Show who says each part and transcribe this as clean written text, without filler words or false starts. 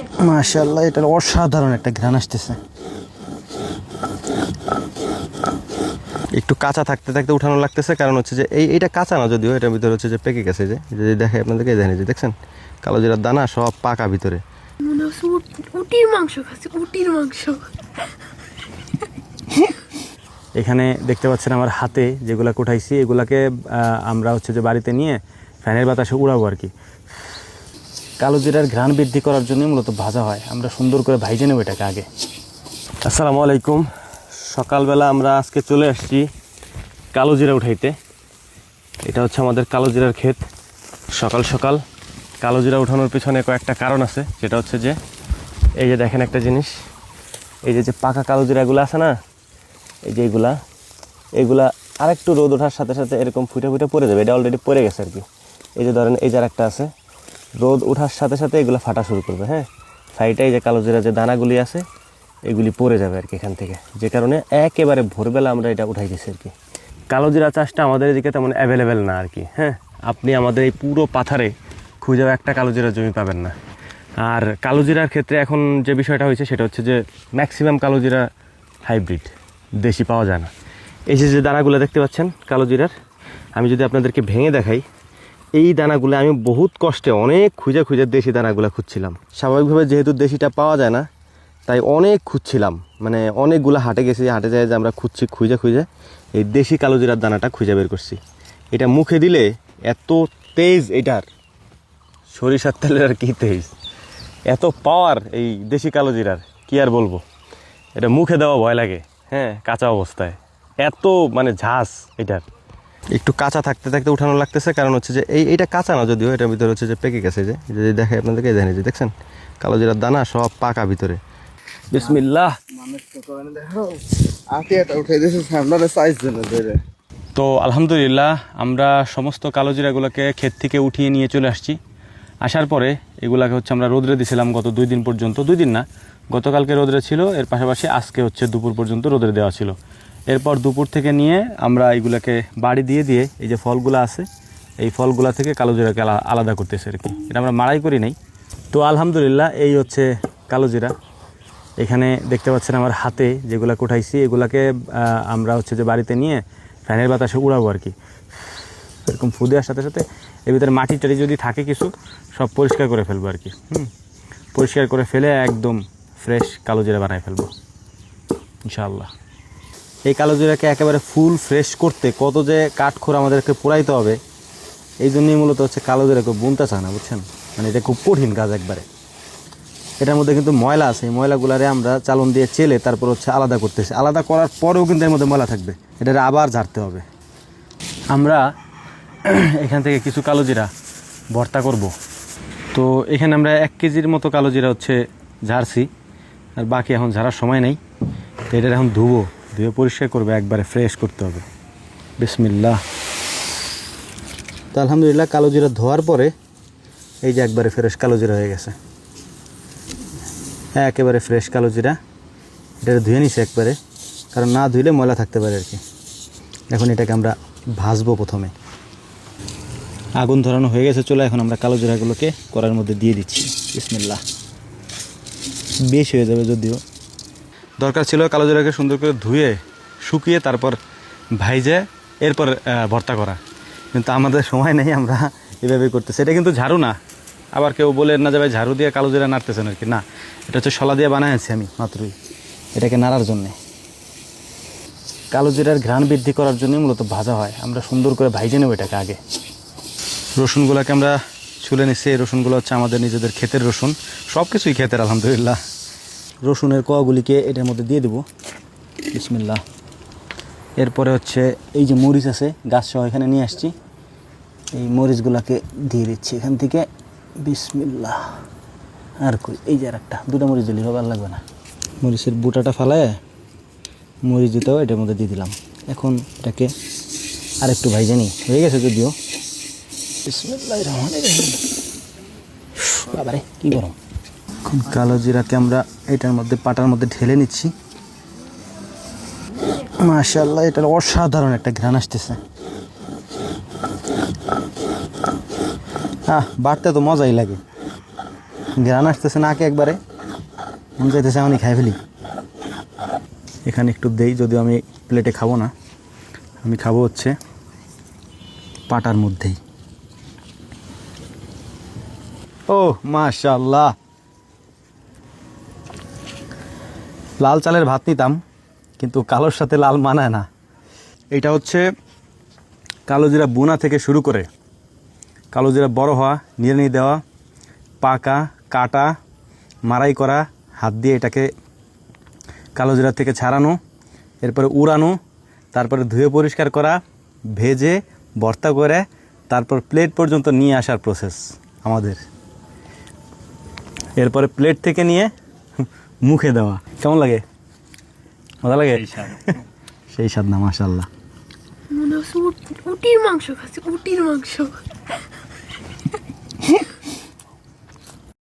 Speaker 1: মাশাআল্লাহ, এটা অসাধারণ একটা ঘ্রাণ আসতেছে। একটু কাঁচা থাকতে থাকতে উঠানো লাগতেছে, কারণ হচ্ছে যে এইটা কাঁচা না, যদিও এটার ভিতরে হচ্ছে যে পেকে গেছে। যে দেখে আপনাদেরকে, দেখেন যে দেখছেন কালো জিরার দানা সব পাকা ভিতরে।
Speaker 2: মনে হচ্ছে উটির মাংস খাচ্ছে, উটির মাংস।
Speaker 1: এখানে দেখতে পাচ্ছেন আমার হাতে যেগুলা কুঠাইছি, এগুলাকে আমরা হচ্ছে যে বাড়িতে নিয়ে ফ্যানের বাতাসে উড়াবো আর কি। কালো জিরার ঘ্রাণ বৃদ্ধি করার জন্য মূলত ভাজা হয়। আমরা সুন্দর করে ভাইজে নেব এটাকে আগে। আসসালামু আলাইকুম। সকালবেলা আমরা আজকে চলে আসছি কালো জিরা উঠাইতে। এটা হচ্ছে আমাদের কালো জিরার ক্ষেত। সকাল সকাল কালো জিরা উঠানোর পিছনে কয়েকটা কারণ আছে, যেটা হচ্ছে যে এই যে দেখেন একটা জিনিস, এই যে পাকা কালো জিরাগুলো আছে না, এই যে এইগুলা আরেকটু রোদ ওঠার সাথে সাথে এরকম ফুটে ফুটে পড়ে যাবে। এটা অলরেডি পড়ে গেছে আর কি। এই যে ধরেন এই যে একটা আছে, রোদ ওঠার সাথে সাথে এগুলো ফাটা শুরু করবে। হ্যাঁ, সাইডে এই যে কালো জিরা যে দানাগুলি আছে এগুলি পড়ে যাবে আর কি এখান থেকে, যে কারণে একেবারে ভোরবেলা আমরা এটা উঠাই দিচ্ছি আর কি। কালো জিরা চাষটা আমাদের এদিকে তেমন অ্যাভেলেবেল না আর কি। হ্যাঁ, আপনি আমাদের এই পুরো পাথারে খুঁজেও একটা কালো জিরার জমি পাবেন না। আর কালো জিরার ক্ষেত্রে এখন যে বিষয়টা হয়েছে সেটা হচ্ছে যে ম্যাক্সিমাম কালো জিরা হাইব্রিড, দেশি পাওয়া যায় না। এই যে দানাগুলো দেখতে পাচ্ছেন কালো জিরার, আমি যদি আপনাদেরকে ভেঙে দেখাই, এই দানাগুলো আমি বহুত কষ্টে অনেক খুঁজে খুঁজে দেশি দানাগুলো খুঁজছিলাম। স্বাভাবিকভাবে যেহেতু দেশিটা পাওয়া যায় না, তাই অনেক খুঁজছিলাম, মানে অনেকগুলো হাটে গেছি, হাটে যায় যে আমরা খুঁজছি, খুঁজে খুঁজে এই দেশি কালো জিরার দানাটা খুঁজে বের করছি। এটা মুখে দিলে এত তেজ, এটার সরিষার তেলের আর কি তেজ, এত পাওয়ার এই দেশি কালো জিরার, কি আর বলবো। এটা মুখে দেওয়া ভয় লাগে। হ্যাঁ, কাঁচা অবস্থায় এত মানে ঝাঁস এটার। একটু কাঁচা থাকতে থাকতে উঠানো লাগতেছে, কারণ হচ্ছে যে এইটা কাঁচা না, যদিও এটার ভিতরে হচ্ছে যে পেকে গেছে। যে দেখে আপনাদেরকে, দেখেন যে দেখছেন কালো জিরার দানা সব পাকা ভিতরে। বিসমিল্লাহ। তো আলহামদুলিল্লাহ আমরা সমস্ত কালো জিরাগুলোকে ক্ষেত থেকে উঠিয়ে নিয়ে চলে আসছি। আসার পরে এগুলাকে হচ্ছে আমরা রোদরে দিয়েছিলাম গত 2 দিন পর্যন্ত। 2 দিন না, গতকালকে রোদরে ছিল, এর পাশাপাশি আজকে হচ্ছে দুপুর পর্যন্ত রোদরে দেওয়া ছিল। এরপর দুপুর থেকে নিয়ে আমরা এগুলাকে বাড়ি দিয়ে এই যে ফলগুলো আছে, এই ফলগুলা থেকে কালো জিরাকে আলাদা করতেছে আর কি। এটা আমরা মাড়াই করি নাই। তো আলহামদুলিল্লাহ এই হচ্ছে কালো জিরা। এখানে দেখতে পাচ্ছেন আমার হাতে যেগুলো কুঠাইছি, এগুলাকে আমরা হচ্ছে যে বাড়িতে নিয়ে ফ্যানের বাতাসে উড়াবো আর কি। এরকম ফু দেওয়ার সাথে সাথে এর ভিতরে মাটি টাটি যদি থাকে কিছু, সব পরিষ্কার করে ফেলবো আর কি। পরিষ্কার করে ফেলে একদম ফ্রেশ কালো জিরা বানায় ফেলবো ইনশাআল্লাহ। এই কালো জিরাকে একেবারে ফুল ফ্রেশ করতে কত যে কাঠখোর আমাদেরকে পোড়াইতে হবে, এই জন্যই মূলত হচ্ছে কালো জিরাকে বুনতে চায় না, বুঝছেন। মানে এটা খুব কঠিন কাজ একবারে। এটার মধ্যে কিন্তু ময়লা আছে, এই ময়লাগুলারে আমরা চালন দিয়ে চেলে তারপর হচ্ছে আলাদা করতেছি। আলাদা করার পরেও কিন্তু এর মধ্যে ময়লা থাকবে, এটা আবার ঝাড়তে হবে। আমরা এখান থেকে কিছু কালো জিরা ভর্তা করব। তো এখানে আমরা 1 কেজির মতো কালো জিরা হচ্ছে ঝাড়ছি, আর বাকি এখন ঝাড়ার সময় নেই। তো এটা এখন ধুয়ে পরিষ্কার করবে, একবারে ফ্রেশ করতে হবে। বিসমিল্লাহ। তো আলহামদুলিল্লাহ কালো জিরা ধোয়ার পরে এই যে একবারে ফ্রেশ কালো জিরা হয়ে গেছে। হ্যাঁ, একেবারে ফ্রেশ কালো জিরা। এটা ধুয়ে নিছে একবারে, কারণ না ধুইলে ময়লা থাকতে পারে আর কি। এখন এটাকে আমরা ভাজবো। প্রথমে আগুন ধরানো হয়ে গেছে, চলে এখন আমরা কালো জিরাগুলোকে কড়াইয়ের মধ্যে দিয়ে দিচ্ছি। বিসমিল্লাহ। বেশ হয়ে যাবে, যদিও দরকার ছিল কালো জিরাকে সুন্দর করে ধুয়ে শুকিয়ে তারপর ভাইজে এরপর ভর্তা করা, কিন্তু আমাদের সময় নেই, আমরা এভাবে করতেছি। এটা কিন্তু ঝাড়ু না, আবার কেউ বলে না যাবে ঝাড়ু দিয়ে কালো জিরা নাড়তেছেন আর কি। না, এটা হচ্ছে শলা দিয়ে বানাইছি আমি মাত্রই, এটাকে নাড়ার জন্যে। কালো জিরার ঘ্রাণ বৃদ্ধি করার জন্যই মূলত ভাজা হয়। আমরা সুন্দর করে ভাইজে নেব এটাকে আগে। রসুনগুলোকে আমরা ছুলে নিচ্ছি। এই রসুনগুলো হচ্ছে আমাদের নিজেদের ক্ষেতের রসুন, সব কিছুই ক্ষেতের আলহামদুলিল্লাহ। রসুনের কোয়াগুলিকে এটার মধ্যে দিয়ে দেবো। বিসমিল্লাহ। এরপরে হচ্ছে এই যে মরিচ আছে গাছ সহ এখানে নিয়ে আসছি, এই মরিচগুলোকে দিয়ে দিচ্ছি এখান থেকে। বিসমিল্লাহ। আর কই, এই যে আর একটা 2টা মরিচ দিলেই হবে, আর লাগবে না। মরিচের বুটাটা ফালায় মরিচ দিতেও এটার মধ্যে দিয়ে দিলাম। এখন এটাকে আরেকটু ভাইজে নিই, হয়ে গেছে যদিও। বিসমিল্লাহির রহমানির রহিম। বাবারে কি গরম। এখন কালো জিরাকে আমরা এটার মধ্যে পাটার মধ্যে ঢেলে নিচ্ছি। মাশাআল্লাহ, এটা অসাধারণ একটা ঘ্রাণ আসতেছে। বাড়তে তো মজাই লাগে। গ্রান আসতেছে নাকে একবারে, মন চাইতেছে আমি খাই ফেলি। এখানে একটু দেই, যদিও আমি প্লেটে খাবো না, আমি খাবো হচ্ছে পাটার মধ্যেই। ও মাশাআল্লাহ, লাল চালের ভাত নিতাম কিন্তু কালোর সাথে লাল মানায় না। এটা হচ্ছে কালো জিরা বোনা থেকে শুরু করে কালো জিরা বড় হওয়া, নিড়ানি দেওয়া, পাকা, কাটা, মারাই করা, হাত দিয়ে এটাকে কালো জিরা থেকে ছাড়ানো, এরপরে উড়ানো, তারপরে ধুয়ে পরিষ্কার করা, ভেজে ভর্তা করে তারপর প্লেট পর্যন্ত নিয়ে আসার প্রসেস আমাদের। এরপরে প্লেট থেকে নিয়ে মুখে দেওয়া। কেমন লাগে? মজা লাগে? সেই স্বাদ না? মাশাআল্লাহ।
Speaker 2: মনে হচ্ছে উটির মাংস খাচ্ছি, উটির মাংস।